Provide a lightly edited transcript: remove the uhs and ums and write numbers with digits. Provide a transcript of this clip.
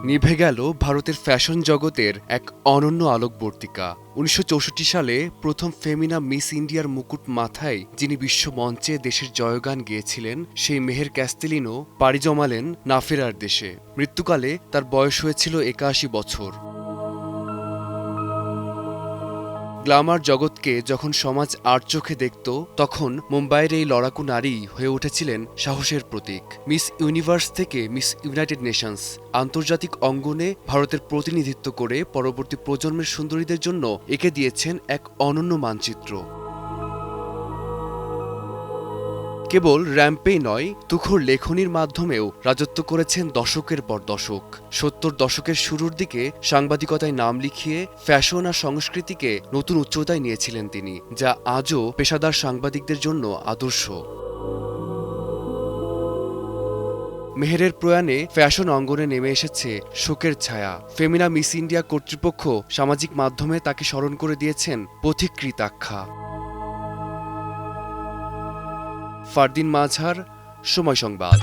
নিভে গেল ভারতের ফ্যাশন জগতের এক অনন্য আলোকবর্তিকা। ১৯৬৪ সালে প্রথম ফেমিনা মিস ইন্ডিয়ার মুকুট মাথায় যিনি বিশ্বমঞ্চে দেশের জয়গান গেয়েছিলেন, সেই মেহের ক্যাস্তেলিনো পাড়ি জমালেন নাফেরার দেশে। মৃত্যুকালে তার বয়স হয়েছিল ৮১ বছর। গ্ল্যামার জগৎকে যখন সমাজ আর চোখে দেখত, তখন মুম্বাইয়ের এই লড়াকু নারী হয়ে উঠেছিলেন সাহসের প্রতীক। মিস ইউনিভার্স থেকে মিস ইউনাইটেড নেশনস আন্তর্জাতিক অঙ্গনে ভারতের প্রতিনিধিত্ব করে পরবর্তী প্রজন্মের সুন্দরীদের জন্য এঁকে দিয়েছেন এক অনন্য মানচিত্র। কেবল র্যাম্পেই নয়, তুখোড় লেখনীর মাধ্যমেও রাজত্ব করেছেন দশকের পর দশক। ৭০ দশকের শুরুর দিকে সাংবাদিকতায় নাম লিখিয়ে ফ্যাশন আর সংস্কৃতিকে নতুন উচ্চতায় নিয়েছিলেন তিনি, যা আজও পেশাদার সাংবাদিকদের জন্য আদর্শ। মেহেরের প্রয়াণে ফ্যাশন অঙ্গনে নেমে এসেছে শোকের ছায়া। ফেমিনা মিস ইন্ডিয়া কর্তৃপক্ষ সামাজিক মাধ্যমে তাকে স্মরণ করে দিয়েছেন পথিকৃত আখ্যা। ফারদিন মাঝার, সময় সংবাদ।